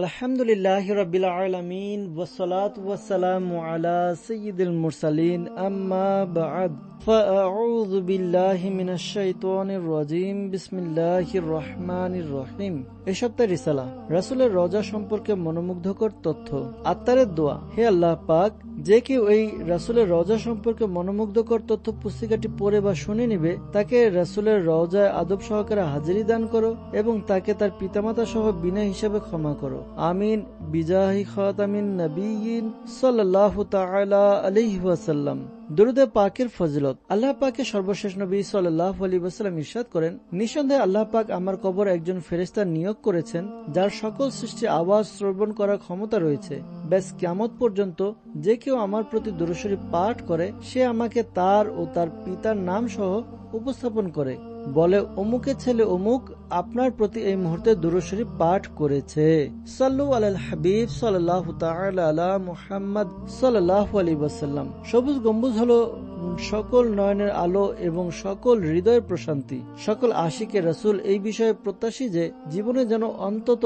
আলহামদুলিল্লাহি রাব্বিল আলামিন ওয়াসসালাতু ওয়াসসালামু আলা সাইয়্যিদিল মুরসালিন আম্মা বা'দ ফাআউযু বিল্লাহি মিনাশ শাইতানির রাজীম বিসমিল্লাহির রহমানির রহিম। এই সপ্তাহের রিসালা রাসূলের রওজা সম্পর্কে মনোমুগ্ধকর তথ্য। আত্মারের দোয়া। হে আল্লাহ পাক, যে কেউ এই রাসূলের রওজা সম্পর্কে মনোমুগ্ধকর তথ্য পুস্তিকাটি পড়ে বা শুনে নিবে, তাকে রাসূলের রওজায় আদব সহকারে হাজিরি দান করো এবং তাকে তার পিতামাতা সহ বিনা হিসাবে ক্ষমা করো। আমিন বিজাহি খাতামিন নবিয়্যিন সাল্লাল্লাহু তাআলা আলাইহি ওয়াসাল্লাম। দুরূদে পাকের ফজিলত। আল্লাহ পাকের সর্বশেষ নবী সাল্লাল্লাহু আলাইহি ওয়াসাল্লাম ইরশাদ করেন, নিঃসন্দেহে আল্লাহ পাক আমার কবর একজন ফেরেশতা নিয়োগ করেছেন যার সকল সৃষ্টি আওয়াজ শ্রবণ করার ক্ষমতা রয়েছে। বেশ কিয়ামত পর্যন্ত যে কেউ আমার প্রতি দুরূদ শরীফ পাঠ করে সে আমাকে তার ও তার পিতার নাম সহ উপস্থাপন করে, বলে অমুকের ছেলে অমুক আপনার প্রতি এই মুহূর্তে দুরূদ শরীফ পাঠ করেছে। সাল্লু আলাল হাবিব সাল্লাল্লাহু তাআলা আলা মুহাম্মদ সাল্লাল্লাহু আলাইহি ওয়াসাল্লাম। সবুজ গম্বুজ হলো সকল নয়নের আলো এবং সকল হৃদয়ের প্রশান্তি। সকল আশিকে রাসূল এই বিষয়ে প্রত্যাশী যে জীবনে যেন অন্তত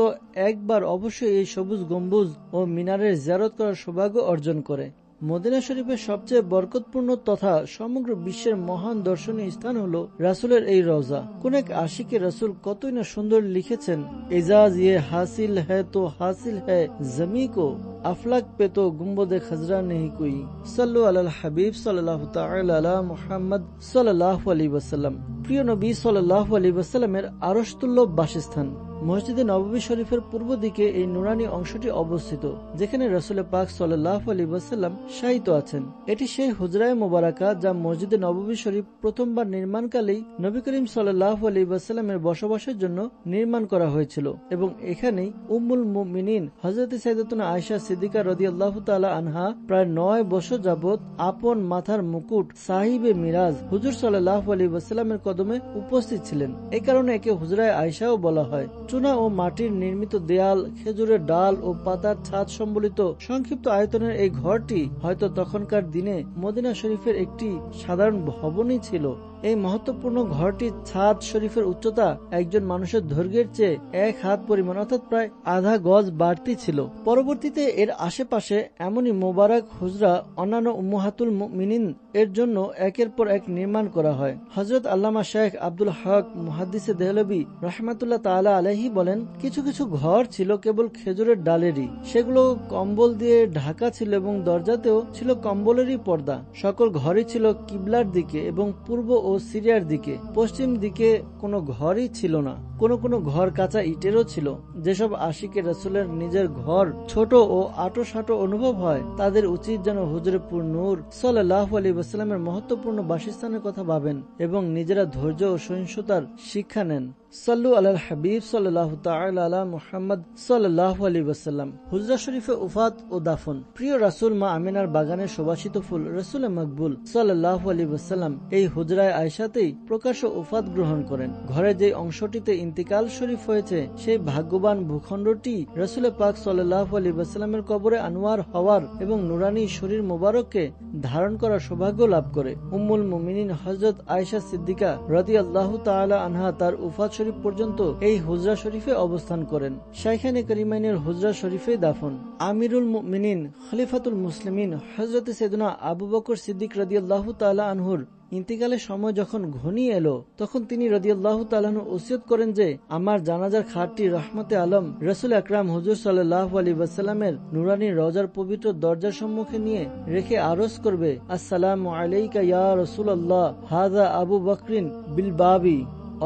একবার অবশ্যই এই সবুজ গম্বুজ ও মিনারের জিয়ারত করার সৌভাগ্য অর্জন করে। মদিনা শরীফের সবচেয়ে বরকতপূর্ণ তথা সমগ্র বিশ্বের মহান দর্শনীয় স্থান হলো রাসূলের এই রওজা। কোন এক আশিকে রাসূল কতই না সুন্দর লিখেছেন, এজাজ ইয়ে হাসিল হ্যায় তো হাসিল হ্যায় জমি কো, আফলাক পে তো গুম্বদে খজরা নেহি কোই। সাল্লু আলাল হাবিব সাল্লাল্লাহু তাআলা আলা মুহাম্মদ সাল্লাল্লাহু আলাইহি ওয়াসাল্লাম। প্রিয় নবী সাল্লাল্লাহু আলাইহি ওয়াসাল্লামের আরশতুল্য বাসস্থান। মসজিদে নববী শরীফের পূর্ব দিকে এই নুরানি অংশটি অবস্থিত, যেখানে রাসূল পাক সাল্লাল্লাহু আলাইহি ওয়াসাল্লাম শায়িত আছেন। এটি সেই হুজরায়ে মুবারাকা যা মসজিদে নববী শরীফ প্রথমবার নির্মাণকালেই নবী করিম সাল্লাল্লাহু আলাইহি ওয়াসাল্লামের বসবাসের জন্য নির্মাণ করা হয়েছিল এবং এখানেই উম্মুল মুমিনিন হযরত সাইয়্যিদাতুনা আয়েশা সিদ্দিকা রাদিয়াল্লাহু তাআলা আনহা প্রায় 9 বছর যাবত আপন মাথার মুকুট সাহিবে মিরাজ হুজুর সাল্লাল্লাহু আলাইহি ওয়াসাল্লামের কদমে উপস্থিত ছিলেন। এই কারণে একে হুজরায়ে আয়েশাও বলা হয়। চুনা ও মাটির নির্মিত দেয়াল, খেজুরের ডাল ও পাতার ছাদ সম্বলিত সংক্ষিপ্ত আয়তনের এই ঘরটি হয়তো তখনকার দিনে মদিনা শরীফের একটি সাধারণ ভবনই ছিল। এই মহত্বপূর্ণ ঘরটির ছাদ শরীফের উচ্চতা একজন মানুষের দৈর্ঘ্যের চেয়ে 1 হাত পরিমাণ অর্থাৎ প্রায় আধা গজ বাড়তি ছিল। পরবর্তীতে এর আশেপাশে এমনই মোবারক হুজরা অন্যান্য উম্মাহাতুল মুমিনিন এর জন্য একের পর এক নির্মাণ করা হয়। হযরত আল্লামা শেখ আব্দুল হক মুহাদ্দিসে দেহলভী রাহমাতুল্লাহ তাআলা আলাইহি বলেন, কিছু কিছু ঘর ছিল কেবল খেজুরের ডালেরই, সেগুলো কম্বল দিয়ে ঢাকা ছিল এবং দরজাতেও ছিল কম্বলেরই পর্দা। সকল ঘরই ছিল কিবলার দিকে এবং পূর্ব ও সিরিয়ার দিকে। পশ্চিম দিকে কোনো ঘরই ছিল না। কোন কোন ঘর কাঁচা ইটেরও ছিল। যেসব আশিকে রাসূলের নিজের ঘর ছোট ও আঁটো-সাঁটো অনুভব হয়, তাদের উচিত যেন হুজুরে পুর নূর সাল্লাল্লাহু আলাইহি ওয়াসাল্লামের মহত্বপূর্ণ বাসস্থানের কথা ভাবেন এবং নিজেরা ধৈর্য ও সহিষ্ণুতার শিক্ষা নেন। সাল্লু আলাল হাবিব সাল্লাল্লাহু তাআলা আলা মুহাম্মদ সাল্লাল্লাহু আলাইহি ওয়াসাল্লাম। হুজরা শরীফে উফাত ও দাফন। প্রিয় রাসূল মা আমিনার বাগানের সুবাসিত ফুল রাসূলে মকবুল সাল্লাল্লাহু আলাইহি ওয়াসাল্লাম এই হুজরায়ে আয়েশাতেই প্রকাশ্য উফাত গ্রহণ করেন। ঘরে যে অংশটিতে ইন্তিকাল শরীফ হয়েছে সেই ভাগ্যবান ভূখণ্ডটি রাসূল পাক সাল্লাল্লাহু আলাইহি ওয়াসাল্লামের কবরে আনোয়ার হওয়ার এবং নুরানি শরীর মোবারককে ধারণ করার সৌভাগ্য লাভ করে। উম্মুল মুমিনিন হযরত আয়েশা সিদ্দিকা রাদিয়াল্লাহু তাআলা আনহা তার উফাত শরীফ পর্যন্ত এই হুজরা শরীফে অবস্থান করেন। শাইখানে কারিমাইনের হুজরা শরীফে দাফন। আমিরুল মুমিনিন খলিফাতুল মুসলিমিন হযরত সাইয়েদনা আবু বকর সিদ্দিক রাদিয়াল্লাহু তাআলা আনহুর ইন্তিকালের সময় যখন ঘনিয়ে এলো, তখন তিনি রাদিয়াল্লাহু তাআলা আনহু ওসিয়ত করেন যে আমার জানাজার খাটটি রহমতে আলম রাসূল আকরাম হুজুর সাল্লাল্লাহু আলাইহি ওয়াসাল্লামের নুরানি রওজার পবিত্র দরজার সম্মুখে নিয়ে রেখে আরজ করবে, আসসালামু আলাইকা ইয়া রাসূলুল্লাহ হাযা আবু বকরিন বিল বাবি,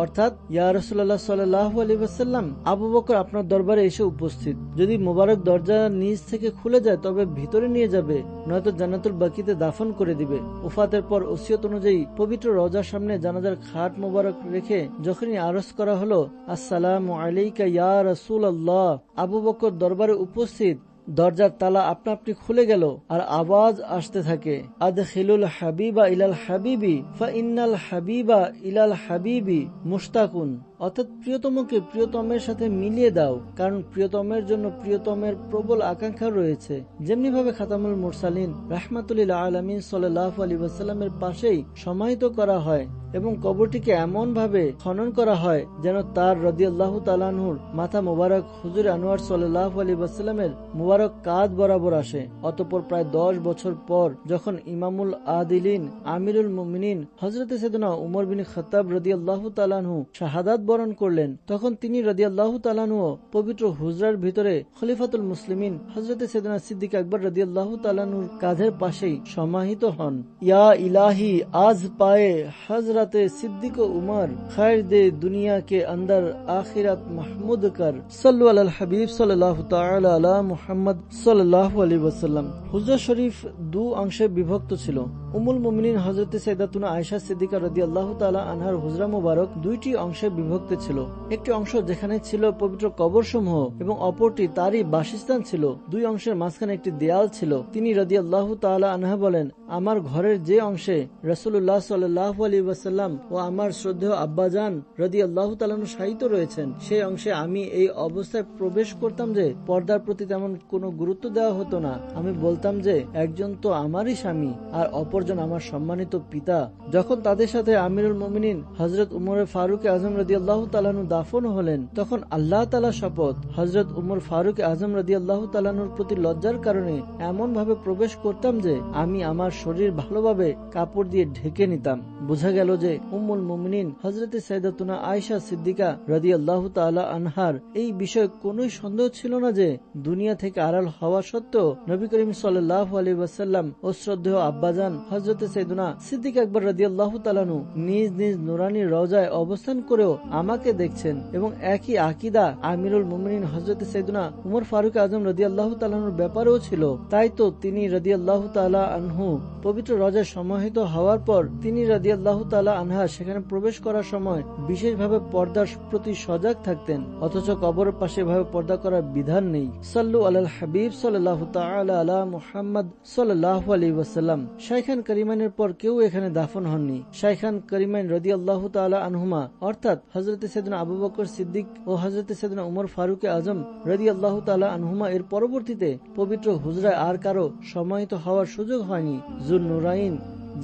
অর্থাৎ ইয়া রাসূলুল্লাহ সাল্লাল্লাহু আলাইহি ওয়াসাল্লাম, আবু বকর আপনার দরবারে এসে উপস্থিত। যদি মোবারক দরজা নিচ থেকে খুলে যায় তবে ভিতরে নিয়ে যাবে, নয়তো জান্নাতুল বাকিতে দাফন করে দিবে। উফাতের পর ওসিয়ত অনুযায়ী পবিত্র রওজার সামনে জানাজার খাট মোবারক রেখে যখনই আরজ করা হলো আসসালামু আলাইকা ইয়া রাসূলুল্লাহ, আবু বকর দরবারে উপস্থিত, দরজার তালা আপনা আপনি খুলে গেল আর আওয়াজ আসতে থাকে, আদখিলুল হাবিবা ইলাল হাবিবি ফা ইন্নাল হাবিবা ইলাল হাবিবি মুশতাকুন, অর্থাৎ প্রিয়তমকে প্রিয়তমের সাথে মিলিয়ে দাও, কারণ প্রিয়তমের জন্য প্রিয়তমের প্রবল আকাঙ্ক্ষা রয়েছে। যেমনি ভাবে খাতামুল মুরসালিন রাহমাতুল আলামিন সাল্লাল্লাহু আলাইহি ওয়াসাল্লামের পাশেই সমাহিত করা হয় এবং কবরটিকে এমন ভাবে খনন করা হয় যেন তার রাদিয়াল্লাহু তাআলা আনহুর মাথা মুবারক হুজুর আনোয়ার সাল্লাল্লাহু আলাইহি ওয়াসাল্লামের মুবারক কাঁধ বরাবর আসে। অতঃপর প্রায় 10 বছর পর যখন ইমামুল আদিলিন আমিরুল মুমিনিন হযরতে সাইয়েদনা উমর বিন খাত্তাব রাদিয়াল্লাহু তাআলা আনহু শাহাদাত বরণ করলেন, তখন তিনি রাদিয়াল্লাহু তাআলা আনহু পবিত্র হুজরার ভিতরে খলিফাতুল মুসলিমিন হযরতে সাইয়েদনা সিদ্দিক আকবর রাদিয়াল্লাহু তাআলা আনহুর কাঁধের পাশেই সমাহিত হন। ইয়া ইলাহি আজ পায়ে হযরতে सिद्दीक उमर खैर दे दुनिया के अंदर आखिरत महमूद कर सल्लु अलल हबीब सल्लल्लाहु ताआला अला मुहम्मद सल्लल्लाहु अलैहि वसल्लम। হুজরা শরীফ দু অংশে বিভক্ত ছিল। উম্মুল মুমিনিন হযরতে সাইয়েদাতুনা আয়েশা সিদ্দিকা রাদিয়াল্লাহু তাআলা আনহার হুজরা মুবারক দুইটি অংশে বিভক্ত ছিল। একটি অংশ যেখানে ছিল পবিত্র কবরসমূহ এবং অপরটি তারই বাসস্থান ছিল। দুই অংশের মাঝখানে একটি দেয়াল ছিল। তিনি রাদিয়াল্লাহু তাআলা আনহা বলেন, আমার ঘরের যে অংশে রাসূলুল্লাহ সাল্লাল্লাহু আলাইহি ওয়াসাল্লাম ও আমার শ্রদ্ধেয় আব্বাজান রাদিয়াল্লাহু তাআলা আনহু শায়িত রয়েছেন, সেই অংশে আমি এই অবস্থায় প্রবেশ করতাম যে পর্দার প্রতি তেমন কোনো গুরুত্ব দেওয়া হতো না। আমি বলতাম যে একজন তো আমারই স্বামী আর অপরজন আমার সম্মানিত পিতা। যখন তাদের সাথে আমিরুল মুমিনিন হযরত উমর ফারুক আজম রাদিয়াল্লাহু তাআলা আনহু দাফন হলেন, তখন আল্লাহ তাআলা শপথ হযরত উমর ফারুক আজম রাদিয়াল্লাহু তাআলা আনহুর প্রতি লজ্জার কারণে এমন ভাবে প্রবেশ করতাম যে আমি আমার শরীর ভালোভাবে কাপড় দিয়ে ঢেকে নিতাম। বোঝা গেল যে উম্মুল মুমিনিন হযরতে সাইয়েদাতুনা আয়েশা সিদ্দিকা রাদিয়াল্লাহু তাআলা আনহার এই বিষয়ে কোনোই সন্দেহ ছিল না যে দুনিয়া থেকে আড়াল হওয়া সত্ত্বেও নবী করিম সাল্লাল্লাহু আলাইহি ওয়াসাল্লাম ও শ্রদ্ধেয় আব্বাজান হযরতে সাইয়েদুনা সিদ্দিক আকবর রাদিয়াল্লাহু তাআলা আনহু নিজ নিজ নুরানি রওজায় অবস্থান করেও আমাকে দেখছেন এবং একই আকীদা আমিরুল মুমিনিন হযরতে সাইয়েদুনা উমর ফারুক আজম রাদিয়াল্লাহু তাআলা আনহুর ব্যাপারেও ছিল। তাই তো তিনি রাদিয়াল্লাহু তাআলা আনহু পবিত্র রওজায় সমাহিত হওয়ার পর তিনি রাদিয়াল্লাহু তাআলা আনহা সেখানে প্রবেশ করার সময় বিশেষভাবে পর্দার প্রতি সজাগ থাকতেন, অথচ কবরের পাশে ভাবে পর্দা করার বিধান নেই। সাল্লু আলাল হাবিব সাল্লাল্লাহু তাআলা আলা মুহাম্মদ সাল্লাল্লাহু আলাইহি ওয়াসাল্লাম। শাইখান কারিমাইনের পর কেউ এখানে দাফন হননি। শাইখান কারিমাইন রাদিয়াল্লাহু তাআলা আনহুমা অর্থাৎ হযরতে সাইয়েদনা আবু বকর সিদ্দিক ও হযরতে সাইয়েদনা উমর ফারুক আজম রাদিয়াল্লাহু তাআলা আনহুমা এর পরবর্তীতে পবিত্র হুজরায় আর কারো সমাহিত হওয়ার সুযোগ হয়নি। যুন নুরাইন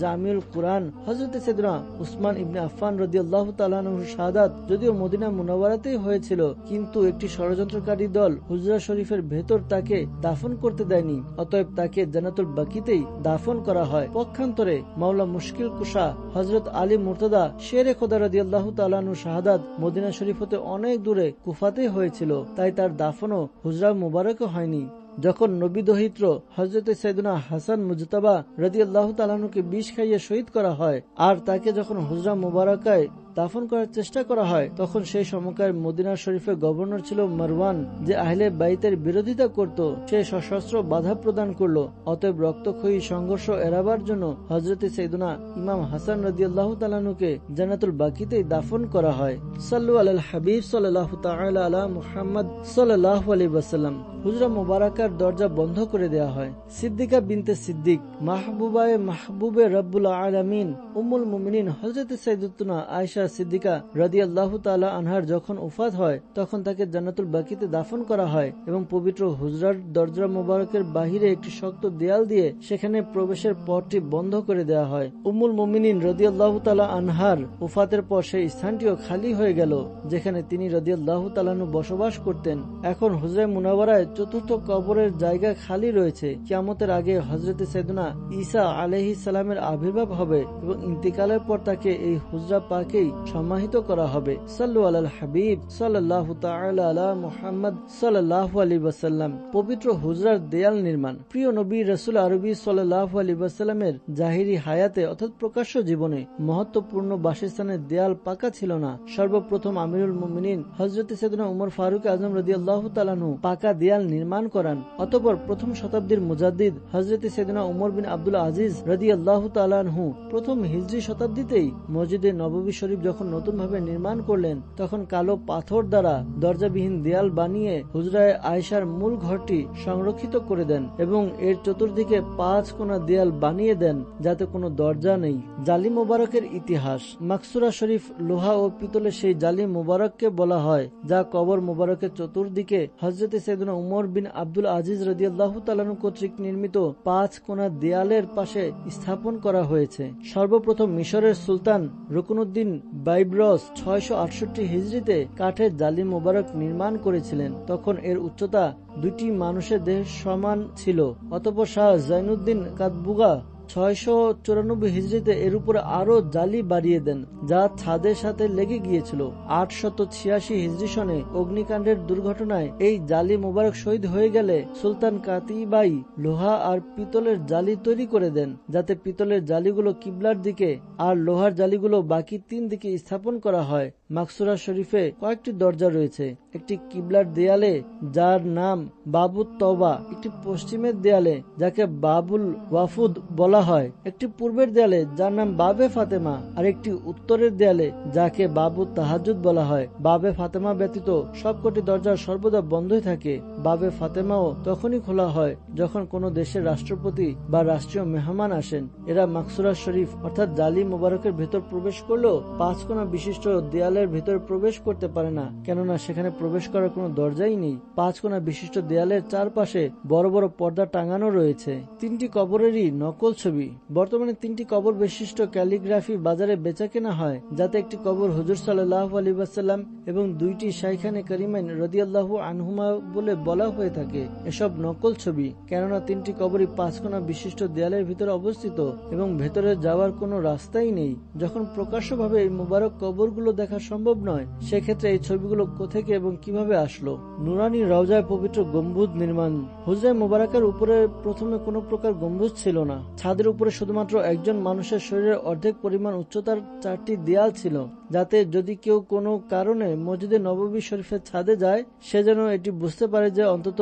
জামিউল কুরআন হযরতে সাইয়েদনা উসমান ইবনে আফফান রাদিয়াল্লাহু তাআলা আনহুর শাহাদাত যদিও মদিনা মুনাওয়ারাতেই হয়েছিল, কিন্তু একটি ষড়যন্ত্রকারী দল হুজরা শরীফের ভেতর তাকে দাফন করতে দেয়নি। অতএব তাকে জান্নাতুল বাকিতেই দাফন করা হয়। পক্ষান্তরে মাওলা মুশকিল কুশা হযরত আলী মুর্তদা শেরে খোদা রাদিয়াল্লাহু তাআলা আনহুর শাহাদাত মদিনা শরীফ হতে অনেক দূরে কুফাতে হয়েছিল, তাই তার দাফনও হুজরা মুবারকে হয়নি। যখন নবী দহিত্র হযরতে সাইয়েদুনা হাসান মুজতাবা রাদিয়াল্লাহু তাআলা আনহুকে বিষ খাইয়ে শহীদ করা হয় আর তাকে যখন হুজরা মুবারাকায় দাফন করার চেষ্টা করা হয়, তখন সেই সময়কার মদিনা শরীফের গভর্নর ছিল মারওয়ান, যে আহলে বাইতের বিরোধিতা করত। সে সশস্ত্র বাধা প্রদান করলো। অতএব রক্তক্ষয়ী সংঘর্ষ এড়াবার জন্য হযরতে সাইয়েদুনা ইমাম হাসান রাদিয়াল্লাহু তাআলা আনহুকে জান্নাতুল বাকিতেই দাফন করা হয়। সাল্লু আলাল হাবিব সাল্লাল্লাহু তাআলা আলা মুহাম্মদ সাল্লাল্লাহু আলাইহি ওয়াসাল্লাম। হুজরা মুবারাকার দরজা বন্ধ করে দেয়া হয়। সিদ্দিকা বিনতে সিদ্দিক মাহবুবায়ে মাহবুবে রব্বুল আলামিন উম্মুল মুমিনিন হযরতে সাইয়েদাতুনা আয়েশা সিদ্দিকা রাদিয়াল্লাহু তাআলা আনহার যখন ওফাত হয়, তখন তাকে জান্নাতুল বাকিতে দাফন করা হয় এবং পবিত্র হুজরার দরজা মুবারকের বাহিরে একটি শক্ত দেয়াল দিয়ে সেখানে প্রবেশের পথটি বন্ধ করে দেওয়া হয়। উম্মুল মুমিনিন রাদিয়াল্লাহু তাআলা আনহার ওফাতের পর সেই স্থানটিও খালি হয়ে গেল যেখানে তিনি রাদিয়াল্লাহু তাআলা আনহু বসবাস করতেন। এখন হুজরায়ে মুনাওয়ারায় চতুর্থ কবরের জায়গা খালি রয়েছে। কিয়ামতের আগে হযরতে সাইয়েদুনা ঈসা আলাইহিস সালামের আবির্ভাব হবে এবং ইন্তিকালের পর তাকে এই হুজরা পাকেই সম্মানিত করা হবে। সাল্লু আলাল হাবিব সাল্লাল্লাহু তাআলা আলা মুহাম্মদ সাল্লাল্লাহু আলাইহি ওয়াসাল্লাম। পবিত্র হুজরার দেয়াল নির্মাণ। প্রিয় নবী রাসূল আরবি সাল্লাল্লাহু আলাইহি ওয়াসাল্লামের জাহিরি হায়াতে অর্থাৎ প্রকাশ্য জীবনে মহত্বপূর্ণ বাসস্থানের দেয়াল পাকা ছিল না। সর্বপ্রথম আমিরুল মুমিনিন হযরত সাইয়েদনা উমর ফারুক আজম রাদিয়াল্লাহু তাআলা আনহু পাকা দেয়াল নির্মাণ করান। অতঃপর প্রথম শতাব্দীর মুজাদ্দিদ হযরত সাইয়েদনা উমর বিন আব্দুল আজিজ রাদিয়াল্লাহু তাআলা আনহু প্রথম হিজরি শতাব্দীতেই মসজিদে নববী শরীফ যখন নতুনভাবে নির্মাণ করলেন তখন কালো পাথর দ্বারা দরজাবিহীন দেয়াল বানিয়ে হুজরায়ে আয়েশার মূল ঘরটি সংরক্ষিত করে দেন এবং এর চতুর্দিকে 5 কোনা দেয়াল বানিয়ে দেন যাতে কোনো দরজা নেই। জালি মোবারকের ইতিহাস। মাকসুরা শরীফ লোহা ও পিতলের সেই জালি মোবারককে বলা হয় যা কবর মোবারকের চতুর্দিকে হযরত সাইয়েদনা উমর বিন আব্দুল আজিজ রাদিয়াল্লাহু তাআলা কর্তৃক নির্মিত 5 কোনা দেয়ালের পাশে স্থাপন করা হয়েছে। সর্বপ্রথম মিশরের সুলতান রুকনুদ্দিন বাইবরস 668 হিজরিতে কাঠের জালি মোবারক নির্মাণ করেছিলেন। তখন এর উচ্চতা 2টি মানুষের দেহ সমান ছিল। অতঃপর শাহ জাইনুদ্দিন কাতবুগা 694 হিজরিতে এর উপরে আরো জালি বাড়িয়ে দেন যা ছাদের সাথে লেগে গিয়েছিল। 886 হিজরি সনে অগ্নিকাণ্ডের দুর্ঘটনায় এই জালি মোবারক শহীদ হয়ে গেলে সুলতান কাতিবাই লোহা আর পিতলের জালি তৈরি করে দেন যাতে পিতলের জালিগুলো কিবলার দিকে আর লোহার জালিগুলো বাকি 3 দিকে স্থাপন করা হয়। মাকসুরা শরীফে কয়েকটি দরজা রয়েছে, একটি কিবলার দেয়ালে যার নাম বাবুত তওবা, একটি পশ্চিমের দেয়ালে যাকে বাবুল ওয়াফুদ বলা হয়, একটি পূর্বের দেয়ালে যার নাম বাবে ফাতেমা আর একটি উত্তরের দেয়ালে যাকে বাবু তাহাজ্জুদ বলা হয়। বাবে ফাতেমা ব্যতীত সবকটি দরজা সর্বদা বন্ধই থাকে। বাবে ফাতেমাও তখনই খোলা হয় যখন কোনো দেশের রাষ্ট্রপতি বা রাষ্ট্রীয় মেহমান আসেন। এরা মাকসুরা শরীফ অর্থাৎ জালি মোবারকের ভেতর প্রবেশ করলেও 5 কোনা বিশিষ্ট দেয়ালের ভেতরে প্রবেশ করতে পারে না, কেননা সেখানে প্রবেশ করার কোনো দরজাই নেই। 5 কোনা বিশিষ্ট দেয়ালের চারপাশে বড় বড় পর্দা টাঙানো রয়েছে। 3টি কবরেরই নকল ছবি। বর্তমানে 3টি কবর বিশিষ্ট ক্যালিগ্রাফি বাজারে বেচা কেনা হয়, যাতে একটি কবর হুজুর সাল্লাল্লাহু আলাইহি ওয়াসাল্লাম এবং 2টি শাইখানে কারিমাইন রাদিয়াল্লাহু আনহুমা বলে বলা হয়ে থাকে। এসব নকল ছবি, কেননা 3টি কবরই 5 কোনা বিশিষ্ট দেয়ালের ভিতরে অবস্থিত এবং ভেতরে যাওয়ার কোনো রাস্তাই নেই। যখন প্রকাশ্যভাবে এই মুবারক কবরগুলো দেখা সম্ভব নয়, সেক্ষেত্রে এই ছবিগুলো কোথেকে এবং কিভাবে আসলো? নুরানি রওজায় পবিত্র গম্বুজ নির্মাণ। হুজরা মুবারাকার উপরে প্রথমে কোনো প্রকার গম্বুজ ছিল না। ছাদের উপরে শুধুমাত্র একজন মানুষের শরীরের অর্ধেক পরিমাণ উচ্চতার 4টি দেয়াল ছিল, যাতে যদি কেউ কোনো কারণে মসজিদে নববী শরীফের ছাদে যায় সে যেন এটি বুঝতে পারে যে অন্তত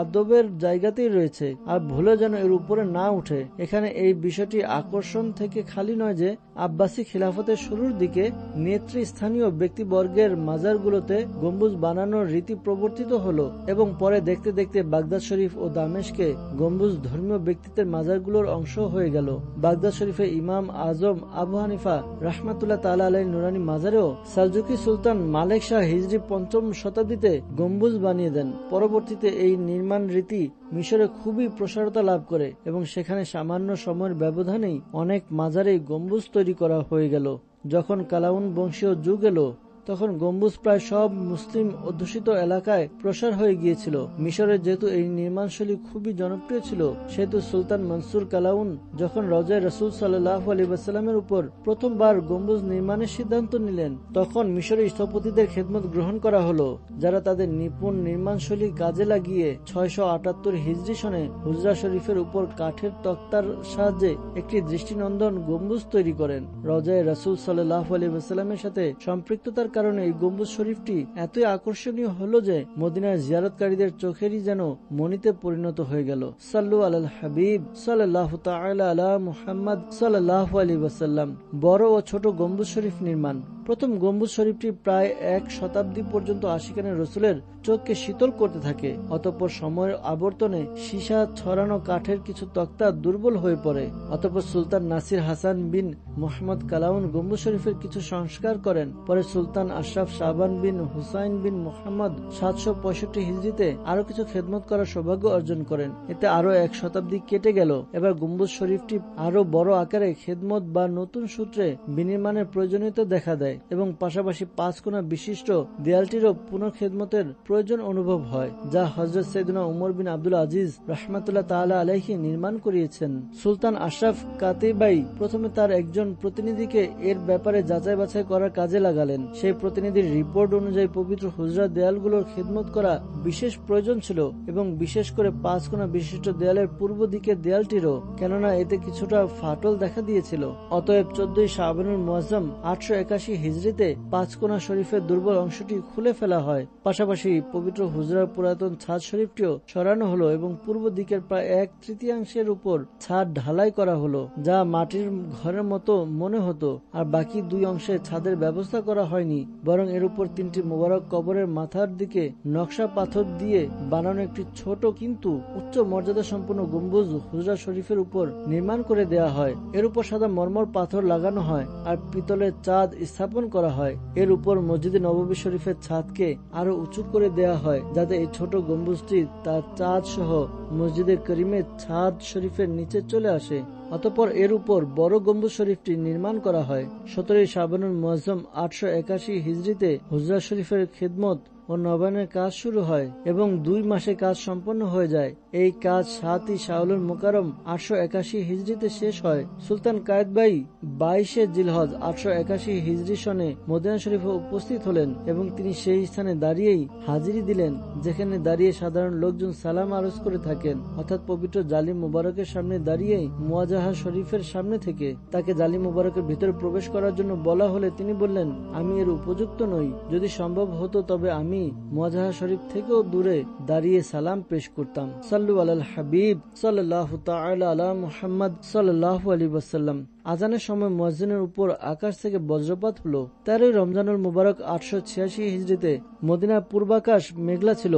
আদবের জায়গাতেই রয়েছে আর ভুলে যেন এর উপরে না উঠে। এখানে এই বিষয়টি আকর্ষণ থেকে খালি নয় যে আব্বাসী খিলাফতের শুরুর দিকে নেতৃস্থানীয় ব্যক্তিবর্গের মাজারগুলোতে গম্বুজ বানানোর রীতি প্রবর্তিত হলো এবং পরে দেখতে দেখতে বাগদাদ শরীফ ও দামেশকে গম্বুজ ধর্মীয় ব্যক্তিত্বের মাজারগুলোর অংশ হয়ে গেল। বাগদাদ শরীফে ইমাম আজম আবু হানিফা রাহমাতুল্লাহ তাআলা আলাইহির নুরানি মাজারেও সালজুকি সুলতান মালেক শাহ হিজরি 5ম শতাব্দীতে গম্বুজ বানিয়ে দেন। পরবর্তীতে এই নির্মাণ রীতি মিশরে খুবই প্রসারতা লাভ করে এবং সেখানে সামান্য সময়ের ব্যবধানেই অনেক মাজারেই গম্বুজ তৈরি করা হয়ে গেল। যখন কালাউন বংশীয় যুগ এলো তখন গম্বুজ প্রায় সব মুসলিম অধ্যুষিত এলাকায় প্রসার হয়ে গিয়েছিল। মিশরের যেহেতু এই নির্মাণশৈলী খুবই জনপ্রিয় ছিল, সেহেতু সুলতান মনসুর কালাউন যখন রওজায়ে রাসূল সাল্লাল্লাহু আলাইহি ওয়াসাল্লামের উপর প্রথমবার গম্বুজ নির্মাণের সিদ্ধান্ত নিলেন, তখন মিশরের স্থপতিদের খেদমত গ্রহণ করা হলো, যারা তাদের নিপুণ নির্মাণশৈলী কাজে লাগিয়ে 678 হিজরি সনে হুজরা শরীফের উপর কাঠের তক্তার সাহায্যে একটি দৃষ্টিনন্দন গম্বুজ তৈরি করেন। রওজায়ে রাসূল সাল্লাল্লাহু আলাইহি ওয়াসাল্লামের সাথে সম্পৃক্ততার কারণে এই গম্বুজ শরীফটি এতই আকর্ষণীয় হলো যে মদিনার জিয়ারতকারীদের চোখেরই যেন মণিতে পরিণত হয়ে গেল। সাল্লু আলাল হাবিব সাল্লাল্লাহু তাআলা আলা মুহাম্মদ সাল্লাল্লাহু আলাইহি ওয়াসাল্লাম। বড় ও ছোট গম্বুজ শরীফ নির্মাণ। প্রথম গম্বুজ শরীফটি প্রায় 1 শতাব্দী পর্যন্ত আশিকানে রসুলের চোখকে শীতল করতে থাকে। অতঃপর সময়ের আবর্তনে সীসা ছড়ানো কাঠের কিছু তক্তা দুর্বল হয়ে পড়ে। অতঃপর সুলতান নাসির হাসান বিন মোহাম্মদ কালাউন গম্বুজ শরীফের কিছু সংস্কার করেন। পরে সুলতান আশরাফ শাহবান বিন হুসাইন বিন মোহাম্মদ 765 হিজরিতে আরো কিছু খেদমত করার সৌভাগ্য অর্জন করেন। এতে আরো 1 শতাব্দী কেটে গেল। এবার গম্বুজ শরীফটি আরো বড় আকারে খেদমত বা নতুন সূত্রে বিনির্মাণের প্রয়োজনীয়তা দেখা দেয় এবং পাশাপাশি 5 কোনা বিশিষ্ট দেয়ালটিরও পুনঃখেদমতের প্রয়োজন অনুভব হয়, যা হযরত সাইয়েদনা উমর বিন আব্দুল আজিজ রাহমাতুল্লাহ তাআলা আলাইহি নির্মাণ করিয়েছেন। সুলতান আশরাফ কাতিবাই প্রথমে তার একজন প্রতিনিধিকে এর ব্যাপারে যাচাই বাছাই করার কাজে লাগালেন। সেই প্রতিনিধির রিপোর্ট অনুযায়ী পবিত্র হুজরা দেয়ালগুলোর খেদমত করা বিশেষ প্রয়োজন ছিল এবং বিশেষ করে 5 কোনা বিশিষ্ট দেয়ালের পূর্ব দিকের দেয়ালটিরও, কেননা এতে কিছুটা ফাটল দেখা দিয়েছিল। অতএব 14 শাবানুল মুআজ্জম 881 হিজরিতে 5 কোনা শরীফের দুর্বল অংশটি খুলে ফেলা হয়। পাশাপাশি পবিত্র হুজরার পুরাতন ছাদ শরীফটিও সরানো হলো এবং পূর্ব দিকের প্রায় 1/3 উপর ছাদ ঢালাই করা হলো, যা মাটির ঘরের মতো মনে হতো। আর বাকি 2 অংশে ছাদের ব্যবস্থা করা হয়নি, বরং এর উপর 3টি মোবারক কবরের মাথার দিকে নকশা পাথর দিয়ে বানানো একটি ছোট কিন্তু উচ্চ মর্যাদা সম্পন্ন গম্বুজ হুজরা শরীফের উপর নির্মাণ করে দেয়া হয়। এর উপর সাদা মরমর পাথর লাগানো হয় আর পিতলের চাঁদ স্থাপন করা হয়। এর উপর মসজিদে নববী শরীফের ছাদকে আরো উঁচু করে দেয়া হয়, যাতে এই ছোট গম্বুজটি তার চাঁদ সহ মসজিদে করিমের ছাদ শরীফের নিচে চলে আসে। অতঃপর এর উপর বড় গম্বুজ শরীফটি নির্মাণ করা হয়। 17 শাবানুল মুআজ্জম 881 হিজরিতে হুজরা শরীফের খিদমত ও নবায়নের কাজ শুরু হয় এবং 2 মাসে কাজ সম্পন্ন হয়ে যায়। এই কাজ 7 শাওয়ালুল মুকাররম 881 হিজরিতে শেষ হয়। সুলতান কায়েতবাই 22 জিলহজ 881 হিজরি সনে মদিনা শরীফে উপস্থিত হলেন এবং তিনি সেই স্থানে দাঁড়িয়েই হাজিরি দিলেন যেখানে দাঁড়িয়ে সাধারণ লোকজন সালাম আরজ করে থাকেন, অর্থাৎ পবিত্র জালি মুবারকের সামনে দাঁড়িয়েই মুওয়াজাহা শরীফের সামনে থেকে। তাকে জালি মুবারকের ভিতরে প্রবেশ করার জন্য বলা হলে তিনি বললেন, আমি এর উপযুক্ত নই। যদি সম্ভব হতো তবে আমি মুওয়াজাহা শরীফ থেকেও দূরে দাঁড়িয়ে সালাম পেশ করতাম। সাল্লু আলাল হাবিব সাল্লাল্লাহু তাআলা আলা মুহাম্মদ সাল্লাল্লাহু আলাইহি ওয়াসাল্লাম। আজানের সময় মুয়াজ্জিনের উপর আকাশ থেকে বজ্রপাত হলো। 13 রমজানুল মুবারক 886 হিজরিতে মদিনার পূর্বাকাশ মেঘলা ছিল।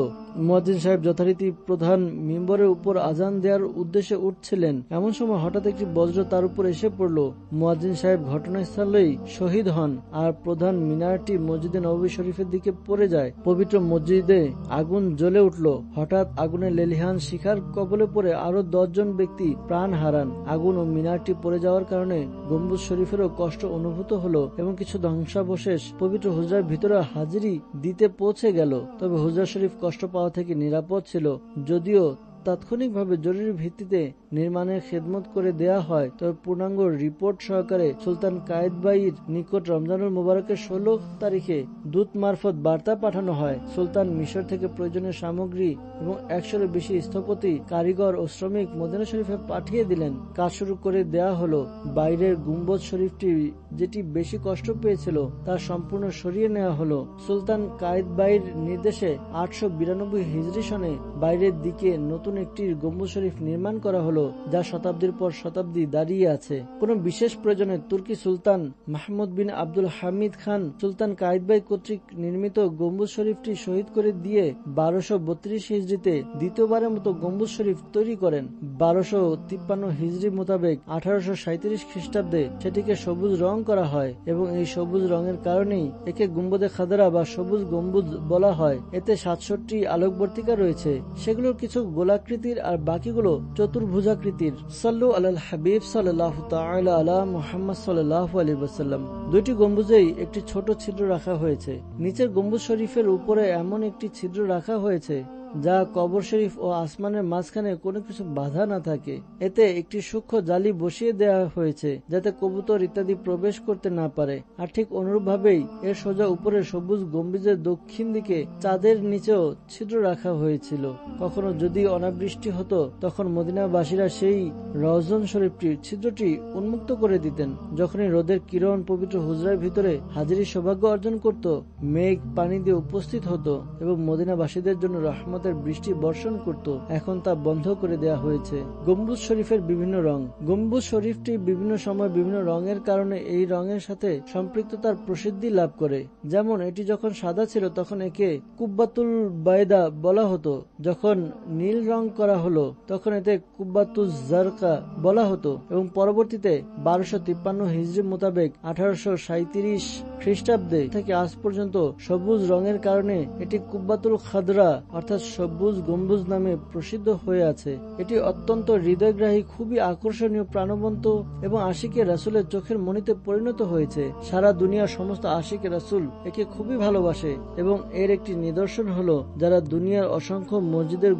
মুয়াজ্জিন সাহেব যথারীতি প্রধান মিম্বরের উপর আজান দেওয়ার উদ্দেশ্যে উঠছিলেন। এমন সময় হঠাৎ একটি বজ্র তার উপর এসে পড়ল। মুয়াজ্জিন সাহেব ঘটনাস্থলেই শহীদ হন আর প্রধান মিনারটি মসজিদে নববী শরীফের দিকে পড়ে যায়। পবিত্র মসজিদে আগুন জ্বলে উঠল। হঠাৎ আগুনের লেলিহান শিখার কবলে পড়ে আরো 10 জন ব্যক্তি প্রাণ হারান। আগুন ও মিনারটি পড়ে যাওয়ার কারণে গম্বুজ শরীফেরও কষ্ট অনুভূত হলো এবং কিছু ধ্বংসাবশেষ পবিত্র হুজরার ভিতরে হাজিরি দিতে পৌঁছে গেল। তবে হুজরা শরীফ কষ্ট পাওয়া থেকে নিরাপদ ছিল। যদিও তাৎক্ষণিকভাবে জরুরি ভিত্তিতে নির্মাণের খেদমত করে দেয়া হয়, তবে পূর্ণাঙ্গ রিপোর্ট সহকারে সুলতান কায়েতবাইয়ের নিকট রমজানুল মুবারকের 16 তারিখে দূত মারফত বার্তা পাঠানো হয়। সুলতান মিশর থেকে প্রয়োজনীয় সামগ্রী এবং 100-এর বেশি স্থপতি, কারিগর ও শ্রমিক মদিনা শরীফে পাঠিয়ে দিলেন। কাজ শুরু করে দেয়া হলো। বাইরের গুম্বদ শরীফটি যেটি বেশি কষ্ট পেয়েছিল তা সম্পূর্ণ সরিয়ে নেওয়া হলো। সুলতান কায়েতবাইয়ের নির্দেশে 892 হিজরি সনে বাইরের দিকে নতুন একটি গম্বুজ শরীফ নির্মাণ করা হলো, যা শতাব্দীর পর শতাব্দী দাঁড়িয়ে আছে। কোন বিশেষ প্রয়োজনে তুর্কি সুলতান মাহমুদ বিন আব্দুল হামিদ খান সুলতান কায়েতবাই কর্তৃক নির্মিত গম্বুজ শরীফটি শহীদ করে দিয়ে 1232 হিজরিতে দ্বিতীয়বারের মতো গম্বুজ শরীফ তৈরি করেন। 1253 হিজরি মোতাবেক 1837 খ্রিস্টাব্দে সেটিকে সবুজ রং করা হয় এবং এই সবুজ রঙের কারণেই একে গুম্বদে খাদরা বা সবুজ গম্বুজ বলা হয়। এতে 67টি আলোকবর্তিকা রয়েছে। সেগুলোর কিছু গোলাকৃতির আর বাকিগুলো চতুর্ভুজাকৃতির। সাল্লু আলাল হাবিব সাল্লাল্লাহু তাআলা আলা মুহাম্মদ সাল্লাল্লাহু আলাইহি ওয়াসাল্লাম। 2টি গম্বুজেই একটি ছোট ছিদ্র রাখা হয়েছে। নিচের গম্বুজ শরীফের উপরে এমন একটি ছিদ্র রাখা হয়েছে যা কবর শরীফ ও আসমানের মাঝখানে কোনো কিছু বাধা না থাকে। এতে একটি সূক্ষ্ম জালি বসিয়ে দেওয়া হয়েছে যাতে কবুতর ইত্যাদি প্রবেশ করতে না পারে। আর ঠিক অনুরূপভাবেই এর সোজা উপরে সবুজ গম্বুজের দক্ষিণ দিকে চাঁদের নিচেও ছিদ্র রাখা হয়েছিল। কখনো যদি অনাবৃষ্টি হতো তখন মদিনাবাসীরা সেই রওজন শরীফটির ছিদ্রটি উন্মুক্ত করে দিতেন। যখনই রোদের কিরণ পবিত্র হুজরার ভিতরে হাজিরির সৌভাগ্য অর্জন করত, মেঘ পানি দিয়ে উপস্থিত হতো এবং মদিনাবাসীদের জন্য রহমত বৃষ্টি বর্ষণ করত। এখন তা বন্ধ করে দেয়া হয়েছে। গম্বুজ শরীফের বিভিন্ন রং। গম্বুজ শরীফটি বিভিন্ন সময় বিভিন্ন রঙের কারণে এই রঙের সাথে সম্পৃক্ততার প্রসিদ্ধি লাভ করে। যেমন এটি যখন সাদা ছিল তখন একে কুব্বাতুল বায়দা বলা হতো। যখন নীল রং করা হলো তখন এতে কুব্বাতুজ জারকা বলা হতো এবং পরবর্তীতে 1253 হিজরি মোতাবেক 1837 খ্রিস্টাব্দে থেকে আজ পর্যন্ত সবুজ রঙের কারণে এটি কুব্বাতুল খাদরা অর্থাৎ সবুজ গম্বুজ নামে প্রসিদ্ধ হয়ে আছে। এটি অত্যন্ত হৃদয়গ্রাহী, খুবই আকর্ষণীয়, প্রাণবন্ত এবং আশিকে রাসূলের চোখের মণিতে পরিণত হয়েছে। সারা দুনিয়ার সমস্ত আশিকে রাসূল একে খুবই ভালোবাসে এবং এর একটি নিদর্শন হলো যারা দুনিয়ার অসংখ্য মসজিদের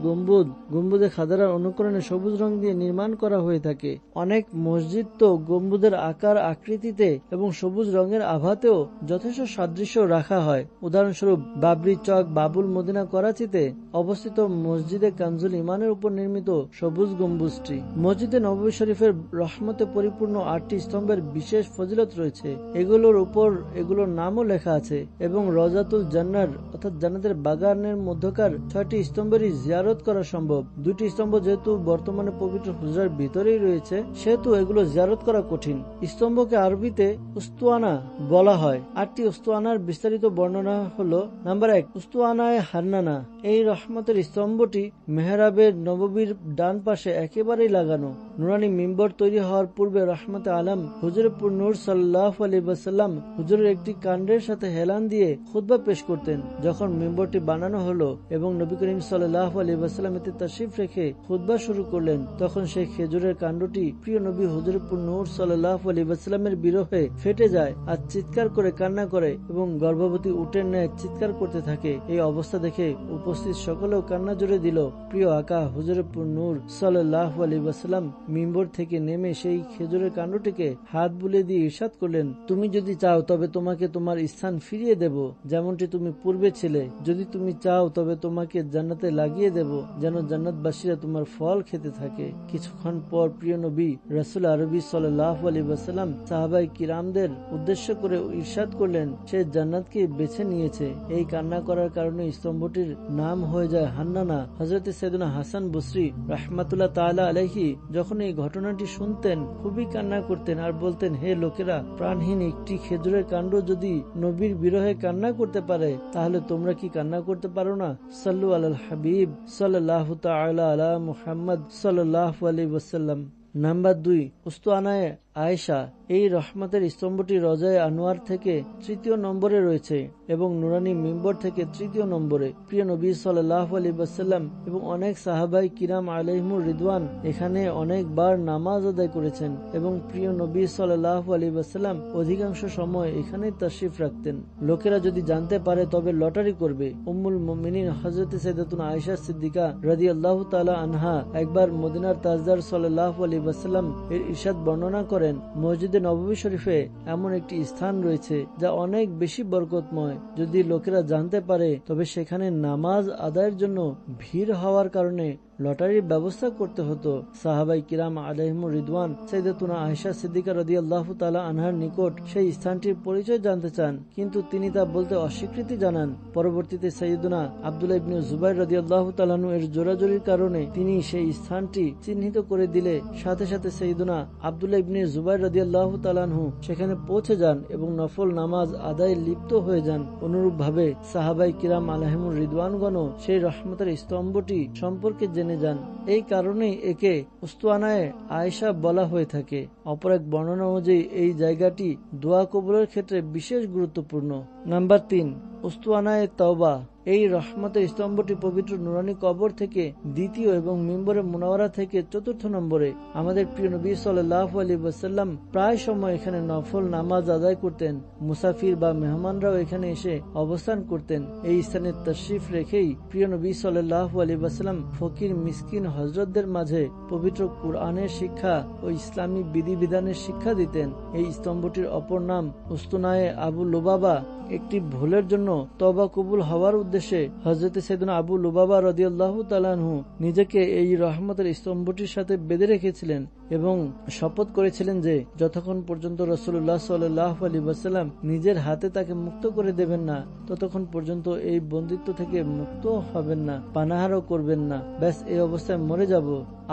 গম্বুজে খাদারার অনুকরণে সবুজ রং দিয়ে নির্মাণ করা হয়ে থাকে। অনেক মসজিদ তো গম্বুজের আকার আকৃতিতে এবং সবুজ রঙের আভাতেও যথেষ্ট সাদৃশ্য রাখা হয়। উদাহরণস্বরূপ বাবরি চক, বাবুল মদিনা করাচিতে অবস্থিত মসজিদে কানজুল ইমানের উপর নির্মিত সবুজ গম্বুজটি। মসজিদে নববী শরীফের রহমতে পরিপূর্ণ 8টি স্তম্ভের বিশেষ ফজিলত রয়েছে। এগুলোর উপর এগুলোর নামও লেখা আছে এবং রওজাতুল জান্নার অর্থাৎ জান্নাতের বাগানের মধ্যকার 6টি স্তম্ভেরই জিয়ারত করা সম্ভব। 2টি স্তম্ভ যেহেতু বর্তমানে পবিত্র হুজরার ভিতরেই রয়েছে, সেহেতু এগুলো জিয়ারত করা কঠিন। স্তম্ভকে আরবিতে উস্তুয়ানা বলা হয়। 8টি উস্তুয়ানার বিস্তারিত বর্ণনা হলো: নাম্বার 1, উস্তুয়ানায়ে হান্নানা। এই রহমতের স্তম্ভটি মেহরাবের নববীর ডান পাশে একেবারেই লাগানো। নুরানি মিম্বর তৈরি হওয়ার পূর্বে রহমতে আলম হুজুরপুর নূর সাল্লাল্লাহু আলাইহি ওয়াসাল্লাম হুজুরের একটি কাণ্ডের সাথে হেলান দিয়ে খুতবা পেশ করতেন। যখন মিম্বরটি বানানো হলো এবং নবী করিম সাল্লাল্লাহু আলাইহি ওয়াসাল্লাম এতে তাশরিফ রেখে খুতবা শুরু করলেন, তখন সেই খেজুরের কাণ্ডটি প্রিয় নবী হুজুরপুর নূর সাল্লাল্লাহু আলাইহি ওয়াসাল্লামের বিরহে ফেটে যায় আর চিৎকার করে কান্না করে এবং গর্ভবতী উটের ন্যায় চিৎকার করতে থাকে। এই অবস্থা দেখে উপস্থিত সকলেও কান্না জুড়ে দিল। প্রিয় আকা হুজুরপুর নূর সাল্লাল্লাহু আলাইহি ওয়াসাল্লাম মিম্বর থেকে নেমে সেই খেজুরের কাণ্ডটিকে হাত বুলিয়ে দিয়ে ইরশাদ করলেন, তুমি যদি চাও তবে তোমাকে তোমার স্থান ফিরিয়ে দেব, যেমনটি তুমি পূর্বে ছিলে। যদি তুমি চাও তবে তোমাকে জান্নাতে লাগিয়ে দেব, যেন জান্নাতবাসীরা তোমার ফল খেতে থাকে। কিছুক্ষণ পর প্রিয় নবী রাসূল আরবি সাল্লাল্লাহু আলাইহি ওয়াসাল্লাম সাহাবায়ে কিরামদের উদ্দেশ্য করে ইরশাদ করলেন, সে জান্নাতকে বেছে নিয়েছে। এই কান্না করার কারণে স্তম্ভটির নাম হয়ে যায় হান্নানা। হযরত সাইয়েদনা হাসান বসরি রাহমাতুল্লাহ তাআলা আলাইহি যখন এই ঘটনাটি শুনতেন খুবই কান্না করতেন আর বলতেন, হে লোকেরা, প্রাণহীন একটি খেজুরের কাণ্ড যদি নবীর বিরহে কান্না করতে পারে, তাহলে তোমরা কি কান্না করতে পারো না? সাল্লু আলাল হাবিব সাল্লাল্লাহু তাআলা আলা মুহাম্মদ সাল্লাল্লাহু আলাইহি ওয়াসাল্লাম। নাম্বার 2, উস্তুয়ানায়ে আয়েশা। এই রহমতের স্তম্ভটি রজায়ে আনোয়ার থেকে 3য় নম্বরে রয়েছে এবং নুরানি মিম্বর থেকে 3য় নম্বরে। প্রিয় নবী সাল্লাল্লাহু আলাইহি ওয়াসাল্লাম এবং অনেক সাহাবায়ে কিরাম আলাইহিমুর রিদওয়ান এখানে অনেকবার নামাজ আদায় করেছেন এবং প্রিয় নবী সাল্লাল্লাহু আলাইহি ওয়াসাল্লাম অধিকাংশ সময় এখানে তাশরিফ রাখতেন। লোকেরা যদি জানতে পারে তবে লটারি করবে। উম্মুল মুমিনিন হযরত সাইয়্যিদাতুনা আয়েশা সিদ্দিকা রাদিয়াল্লাহু তাআলা আনহা একবার মদিনার তাজদার সাল্লাল্লাহু আলাইহি ওয়াসাল্লাম এর ইরশাদ বর্ণনা করেন, মসজিদে নববী শরীফে এমন একটি স্থান রয়েছে যা অনেক বেশি বরকতময়। যদি লোকেরা জানতে পারে তবে সেখানে নামাজ আদায়ের জন্য ভিড় হওয়ার কারণে লটারির ব্যবস্থা করতে হতো। সাহাবায়ে কিরাম আলাইহিমুর রিদওয়ান সাইয়্যিদাতুনা আয়েশা সিদ্দিকা রাদিয়াল্লাহু তাআলা আনহার নিকট সেই স্থানটির পরিচয় জানতে চান, কিন্তু তিনি তা বলতে অস্বীকৃতি জানান। পরবর্তীতে সাইয়্যিদুনা আব্দুল্লাহ ইবনে জুবাইর রাদিয়াল্লাহু তাআলা আনহু এর জোরাজুরির কারণে তিনি সেই স্থানটি চিহ্নিত করে দিলে সাথে সাথে সাইয়্যিদুনা আব্দুল্লাহ ইবনে জুবাইর রাদিয়াল্লাহু তাআলা আনহু সেখানে পৌঁছে যান এবং নফল নামাজ আদায়ে লিপ্ত হয়ে যান। অনুরূপভাবে সাহাবায়ে কিরাম আলাইহিমুর রিদওয়ানগণ সেই রহমতের স্তম্ভটি সম্পর্কে জেনে যান। এই কারণেই একে উস্তুয়ানায়ে আয়েশা বলা হয়ে থাকে। অপর এক বর্ণনা অনুযায়ী এই জায়গাটি দোয়া কবুলের ক্ষেত্রে বিশেষ গুরুত্বপূর্ণ। নাম্বার 3, উস্তুয়ানায়ে তাওবা। এই রহমতের স্তম্ভটি পবিত্র নুরানি কবর থেকে 2য় এবং মিম্বরে মুনাওয়ারা থেকে 4র্থ নম্বরে। আমাদের প্রিয় নবী সাল্লাল্লাহু আলাইহি ওয়াসাল্লাম প্রায় সময় এখানে নফল নামাজ আদায় করতেন। মুসাফির বা মেহমানরাও এখানে এসে অবস্থান করতেন। এই স্থানে তাশরিফ রেখেই প্রিয় নবী সাল্লাল্লাহু আলাইহি ওয়াসাল্লাম ফকির মিসকিন হযরতদের মাঝে পবিত্র কুরআনের শিক্ষা ও ইসলামী বিধিবিধানের শিক্ষা দিতেন। এই স্তম্ভটির অপর নাম উস্তুনায়ে আবু লুবাবা। একটি ভুলের জন্য তওবা কবুল হওয়ার উদ্দেশ্যে হযরত সাইয়েদনা আবু লুবাবা রাদিয়াল্লাহু তাআলা আনহু নিজেকে এই রহমতের স্তম্ভটির সাথে বেঁধে রেখেছিলেন এবং শপথ করেছিলেন যে যতক্ষণ পর্যন্ত রাসূলুল্লাহ সাল্লাল্লাহু আলাইহি ওয়াসাল্লাম নিজের হাতে তাকে মুক্ত করে দেবেন না, ততক্ষণ পর্যন্ত এই বন্দিত্ব থেকে মুক্ত হবেন না, পানাহারও করবেন না। ব্যাস এই অবস্থায় মরে যাব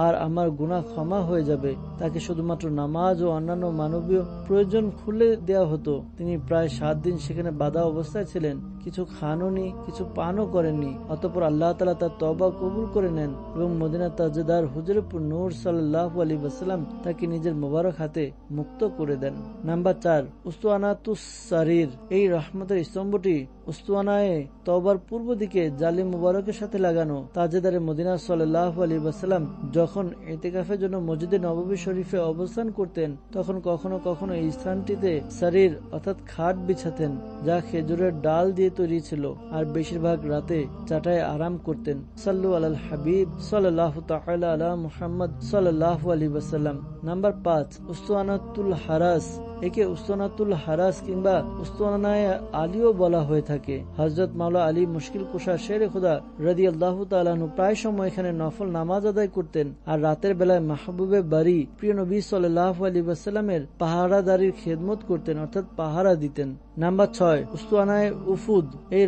আর আমার গুনাহ ক্ষমা হয়ে যাবে। তাকে শুধুমাত্র নামাজ ও অন্যান্য মানবীয় প্রয়োজন খুলে দেওয়া হতো। তিনি প্রায় 7 দিন সেখানে বাঁধা অবস্থায় ছিলেন, কিছু খাননি, কিছু পানও করেননি। অতঃপর আল্লাহ তাআলা তার তওবা কবুল করে নেন এবং মদিনার তাজদার হুজুরপুর নূর সাল্লাল্লাহু আলাইহি ওয়াসাল্লাম তাকে নিজের মোবারক হাতে মুক্ত করে দেন। নাম্বার 4, উস্তুয়ানাতুস সারির। এই রহমতের স্তম্ভটি উস্তুয়ানায়ে তওবার পূর্ব দিকে জালি মুবারকের সাথে লাগানো। তাজদারে মদিনা সাল্লাল্লাহু আলাইহি ওয়াসাল্লাম যখন ইতিকাফের জন্য মসজিদে নববী শরীফে অবস্থান করতেন, তখন কখনো কখনো এই স্থানটিতে সারির অর্থাৎ খাট বিছাতেন, যা খেজুরের ডাল দিয়ে তৈরি ছিল। আর বেশিরভাগ বেশিরভাগ রাতে চাটায় আরাম করতেন। সাল্লু আলাল হাবিব সাল্লাল্লাহু তাআলা আলা মুহাম্মদ সাল্লাল্লাহু আলাইহি ওয়াসাল্লাম। নাম্বার ৫, উস্তুয়ানাতুল হারাস। একে উস্তুয়ানাতুল হারাস কিংবা উস্তুয়ানায়ে আলীও বলা হয়ে থাকে। হযরত মাওলা আলী মুশকিল কুশা শেরে খুদা রাদিয়াল্লাহু তাআলা আনহু প্রায় সময় এখানে নফল নামাজ আদায় করতেন আর রাতের বেলায় মাহবুবে বাড়ি প্রিয় নবী সাল্লাল্লাহু আলাইহি ওয়াসাল্লামের পাহারাদারির খেদমত করতেন, অর্থাৎ পাহারা দিতেন। নাম্বার ৬, উস্তুয়ানায়ে উফুদ। এই